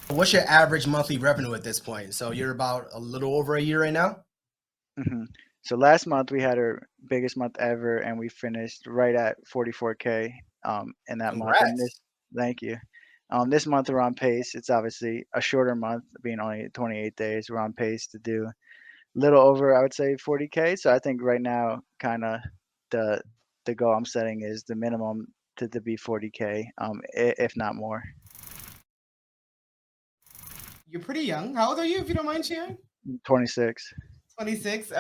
What's your average monthly revenue at this point? So you're about a little over a year right now? hmm So last month we had our biggest month ever, and we finished right at 44K in that month. And this, Congrats. thank you. This month we're on pace. It's obviously a shorter month, being only 28 days. We're on pace to do a little over, I would say, 40K. So I think right now, kind of the the goal I'm setting is the minimum to be 40K, if not more. You're pretty young. How old are you, if you don't mind sharing? 26. 26.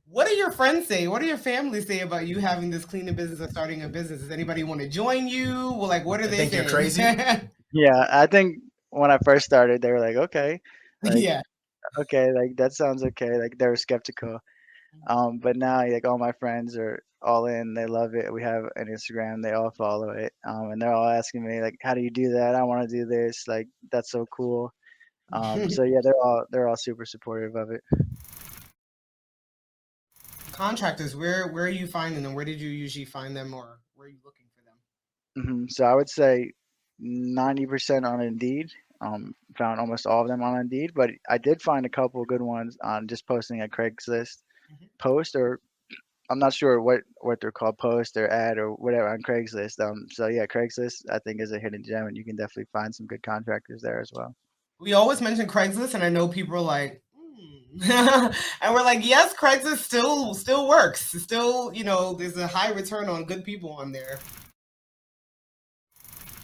What do your friends say? What do your family say about you having this cleaning business or starting a business? Does anybody want to join you? Well, like, what are I they think you're saying? crazy. Yeah, I think when I first started, they were like, okay, like Yeah. okay, like that sounds okay. Like they were skeptical. But now like all my friends are all in. They love it. We have an Instagram. They all follow it. And they're all asking me like, how do you do that? I want to do this. Like that's so cool. So yeah, they're all super supportive of it. Contractors, where are you finding them? Where did you usually find them, or where are you looking for them? So I would say 90% on Indeed. Found almost all of them on Indeed, but I did find a couple good ones on just posting a Craigslist Mhm. post, or I'm not sure what they're called, post or ad or whatever on Craigslist. So yeah, Craigslist I think is a hidden gem, and you can definitely find some good contractors there as well. We always mention Craigslist, and I know people are like, and we're like, yes, Craigslist still works. Still, there's a high return on good people on there.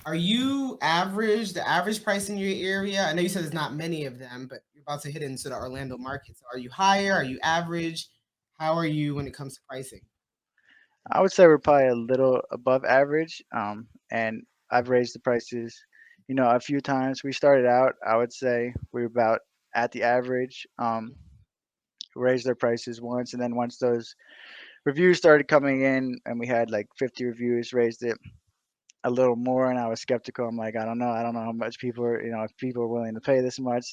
Are you average, the average price in your area? I know you said there's not many of them, but you're about to hit into the Orlando market. So are you higher? Are you average? How are you when it comes to pricing? I would say we're probably a little above average, and I've raised the prices, a few times. We started out, I would say we were about at the average. Raised their prices once, and then once those reviews started coming in, and we had like 50 reviews, raised it a little more, and I was skeptical. I'm like, I don't know how much people are, if people are willing to pay this much.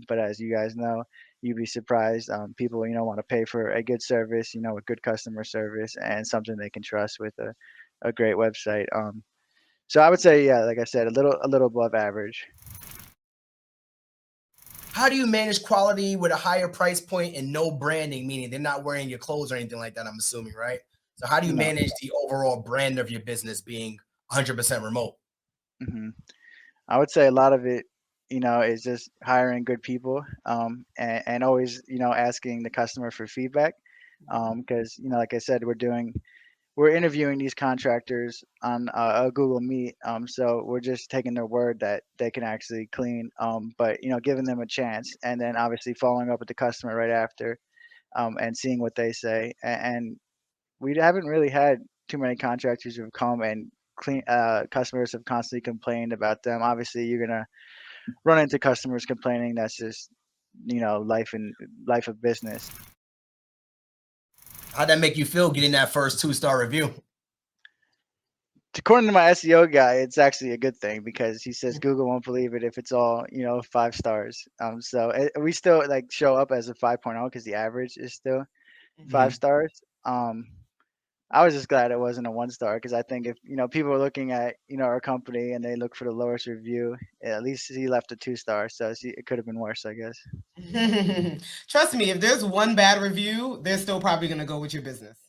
But as you guys know, you'd be surprised. People, want to pay for a good service, with good customer service and something they can trust with a great website. So I would say, yeah, like I said, a little above average. How do you manage quality with a higher price point and no branding, meaning they're not wearing your clothes or anything like that, I'm assuming, right? So how do you No. manage the overall brand of your business being 100% remote? hmm I would say a lot of it, is just hiring good people, and always, asking the customer for feedback. Because, like I said, we're interviewing these contractors on a Google Meet. So we're just taking their word that they can actually clean, but, giving them a chance, and then obviously following up with the customer right after, and seeing what they say. And we haven't really had too many contractors who've come and clean. Customers have constantly complained about them. Obviously, you're gonna run into customers complaining. That's just, life of business. How'd that make you feel getting that first two-star review? According to my SEO guy, it's actually a good thing because he says Google won't believe it if it's all, 5 stars. So we still like show up as a 5.0 because the average is still five Mhm. stars. I was just glad it wasn't a 1 star because I think if, people are looking at, our company and they look for the lowest review, at least he left a 2 star. So it could have been worse, I guess. Trust me, if there's one bad review, they're still probably going to go with your business.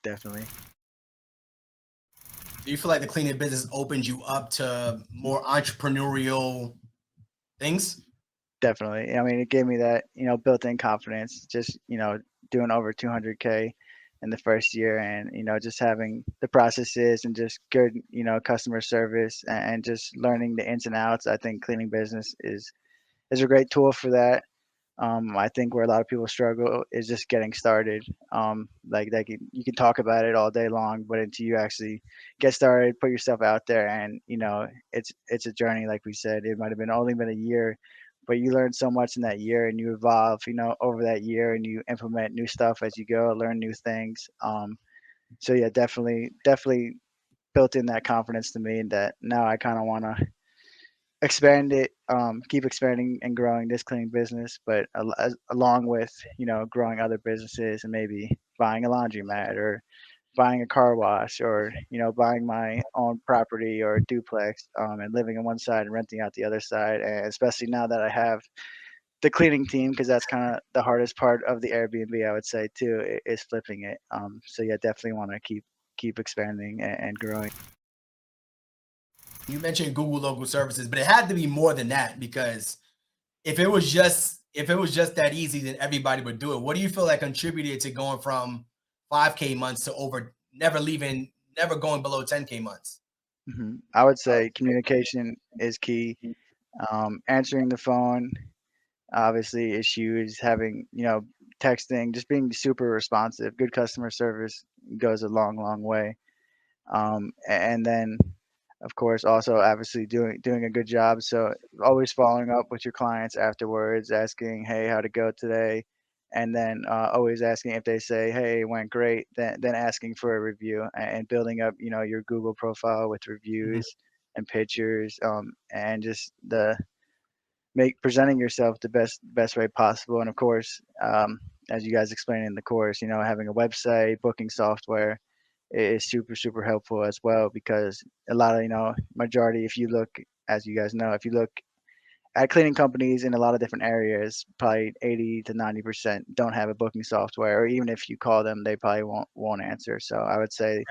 Definitely. Do you feel like the cleaning business opened you up to more entrepreneurial things? Definitely. I mean, it gave me that, built-in confidence, just, doing over 200K in the first year, and, just having the processes and just good, customer service, and just learning the ins and outs. I think cleaning business is a great tool for that. I think where a lot of people struggle is just getting started. Like you can talk about it all day long, but until you actually get started, put yourself out there, and it's a journey. Like we said, it might have been only been a year, but you learn so much in that year, and you evolve, over that year, and you implement new stuff as you go, learn new things. So yeah, definitely built in that confidence to me that now I kind of want to expand it, keep expanding and growing this cleaning business, but along with, growing other businesses and maybe buying a laundromat or buying a car wash, or buying my own property or duplex, and living on one side and renting out the other side. And especially now that I have the cleaning team, because that's kind of the hardest part of the Airbnb, I would say too, is flipping it. So yeah, definitely want to keep expanding and growing. You mentioned Google local services, but it had to be more than that, because if it was just that easy, then everybody would do it. What do you feel like contributed to going from 5K months to never going below 10K months? I would say communication is key. Answering the phone, obviously, issues, having, texting, just being super responsive. Good customer service goes a long, long way. And then, of course, also obviously doing a good job. So always following up with your clients afterwards, asking, hey, how'd it go today? And then always asking, if they say, hey, it went great, then asking for a review, and building up, your Google profile with Mhm. reviews and pictures, and just presenting yourself the best way possible. And of course, as you guys explained in the course, having a website, booking software is super, super helpful as well, because a lot of, majority, if you look, as you guys know, if you look at cleaning companies in a lot of different areas, probably 80 to 90% don't have a booking software, or even if you call them, they probably won't answer. So I would say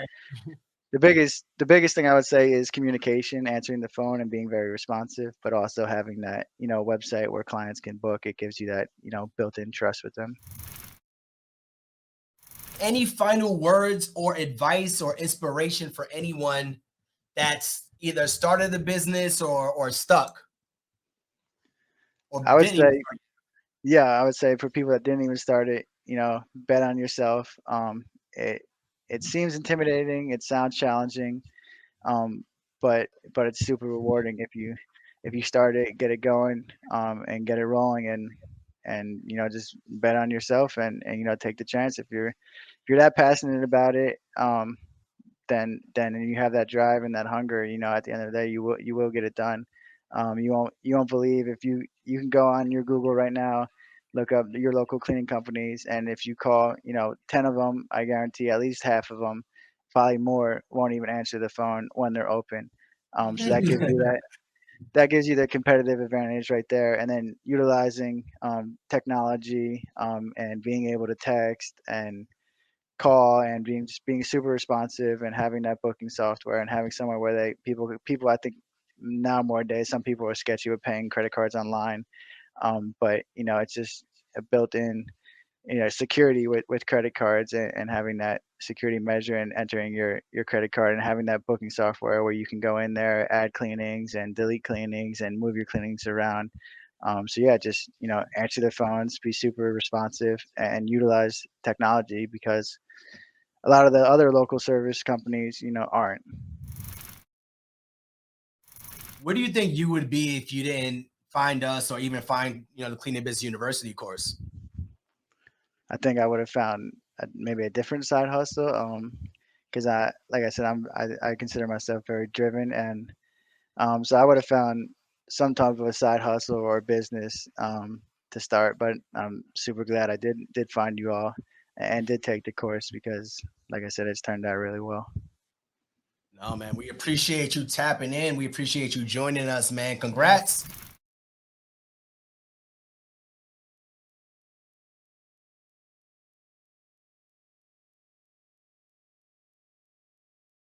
the biggest thing I would say is communication, answering the phone and being very responsive, but also having that, website where clients can book. It gives you that, built-in trust with them. Any final words or advice or inspiration for anyone that's either started a business or stuck or I would didn't even say, yeah, I would say for people that didn't even start it, bet on yourself. It it seems intimidating. It sounds challenging, um, but it's super rewarding if you start it, get it going, and get it rolling, and just bet on yourself, and take the chance. If you're that passionate about it, then you have that drive and that hunger, at the end of the day, you will get it done. You won't believe, if you can go on your Google right now, look up your local cleaning companies, and if you call, 10 of them, I guarantee at least half of them, probably more, won't even answer the phone when they're open. So that gives you the competitive advantage right there. And then utilizing technology, and being able to text and call, and being super responsive, and having that booking software, and having somewhere where people, I think now more days, some people are sketchy with paying credit cards online. But it's just a built-in, security with credit cards, and having that security measure, and entering your credit card, and having that booking software where you can go in there, add cleanings and delete cleanings and move your cleanings around. So yeah, just answer the phones, be super responsive, and utilize technology, because a lot of the other local service companies, aren't. Where do you think you would be if you didn't find us or even find, the Cleaning Business University course? I think I would have found maybe a different side hustle. Because like I said, I consider myself very driven, and so I would have found some type of a side hustle or business, to start. But I'm super glad I did find you all, and did take the course, because, like I said, it's turned out really well. No, man, we appreciate you tapping in. We appreciate you joining us, man. Congrats.